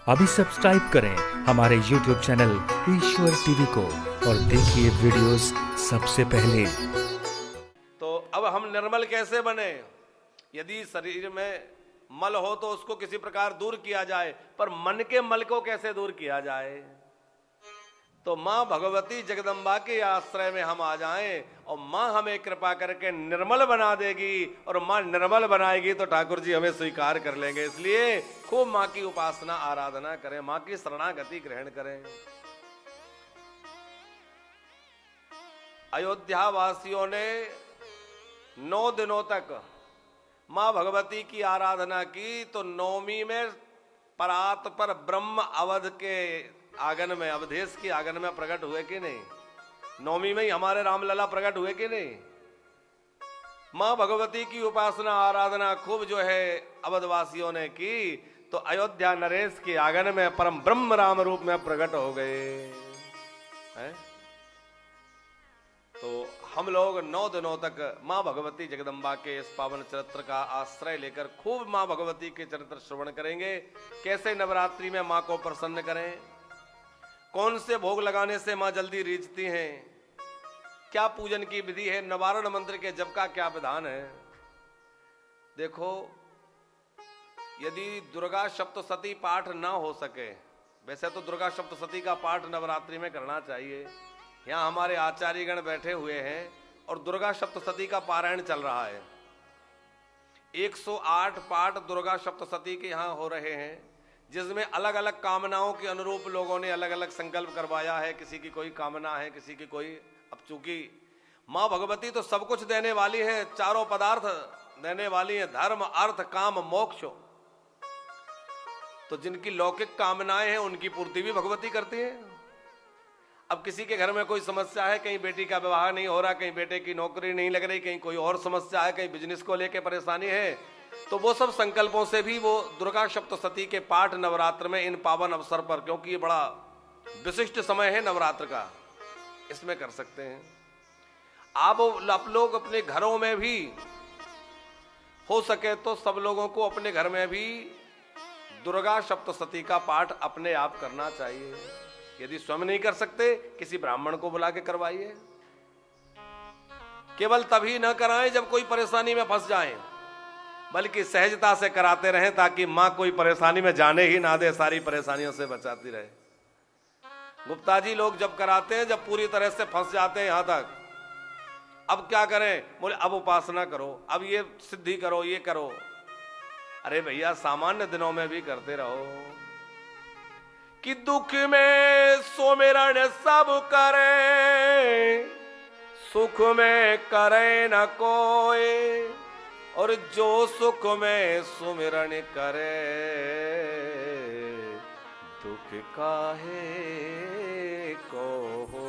अभी सब्सक्राइब करें हमारे YouTube चैनल ईश्वर टीवी को और देखिए वीडियोस सबसे पहले। तो अब हम निर्मल कैसे बने? यदि शरीर में मल हो तो उसको किसी प्रकार दूर किया जाए, पर मन के मल को कैसे दूर किया जाए? तो मां भगवती जगदम्बा के आश्रय में हम आ जाएं और मां हमें कृपा करके निर्मल बना देगी, और मां निर्मल बनाएगी तो ठाकुर जी हमें स्वीकार कर लेंगे। इसलिए खूब मां की उपासना आराधना करें, मां की शरणागति ग्रहण करें। अयोध्या वासियों ने 9 दिनों तक मां भगवती की आराधना की, तो नौमी में परात पर ब्रह्म अवध के आंगन में, अवधेश की आंगन में प्रकट हुए कि नहीं? नौमी में ही हमारे रामलला प्रकट हुए कि नहीं? मां भगवती की उपासना आराधना खूब जो है अवधवासियों ने की, तो अयोध्या नरेश के आंगन में परम ब्रह्म राम रूप में प्रकट हो गए हैं। तो हम लोग 9 दिनों तक मां भगवती जगदम्बा के इस पावन चरित्र का आश्रय लेकर खूब मां भगवती के चरित्र श्रवण करेंगे। कैसे नवरात्रि में मां को प्रसन्न करें, कौन से भोग लगाने से मां जल्दी रीझती हैं, क्या पूजन की विधि है, निवारण मंत्र के जप का क्या विधान है। देखो, यदि दुर्गा सप्तशती पाठ ना हो सके, वैसे तो दुर्गा सप्तशती का पाठ नवरात्रि में करना चाहिए। यहाँ हमारे आचार्यगण बैठे हुए हैं और दुर्गा सप्तशती का पारायण चल रहा है। 108 पाठ दुर्गा सप्तशती के यहाँ हो रहे हैं, जिसमें अलग अलग कामनाओं के अनुरूप लोगों ने अलग अलग संकल्प करवाया है। किसी की कोई कामना है, किसी की कोई। अब चूंकि मां भगवती तो सब कुछ देने वाली है, चारों पदार्थ देने वाली है, धर्म अर्थ काम मोक्ष। तो जिनकी लौकिक कामनाएं हैं उनकी पूर्ति भी भगवती करती है। अब किसी के घर में कोई समस्या है, कहीं बेटी का विवाह नहीं हो रहा, कहीं बेटे की नौकरी नहीं लग रही, कहीं कोई और समस्या है, कहीं बिजनेस को लेकर परेशानी है, तो वो सब संकल्पों से भी वो दुर्गा सप्तशती के पाठ नवरात्र में इन पावन अवसर पर, क्योंकि ये बड़ा विशिष्ट समय है नवरात्र का, इसमें कर सकते हैं। आप लोग अपने घरों में भी हो सके तो सब लोगों को अपने घर में भी दुर्गा सप्तशती का पाठ अपने आप करना चाहिए। यदि स्वयं नहीं कर सकते, किसी ब्राह्मण को बुला के करवाइए। केवल तभी न कराएं जब कोई परेशानी में फंस जाएं, बल्कि सहजता से कराते रहें, ताकि मां कोई परेशानी में जाने ही ना दे, सारी परेशानियों से बचाती रहे। गुप्ता जी लोग जब कराते हैं, जब पूरी तरह से फंस जाते हैं यहां तक, अब क्या करें? बोले अब उपासना करो, अब ये सिद्धि करो, ये करो। अरे भैया, सामान्य दिनों में भी करते रहो कि दुख में सुमिरन सब करे, सुख में करे न कोई, और जो सुख में सुमिरन करे, दुख काहे को हो।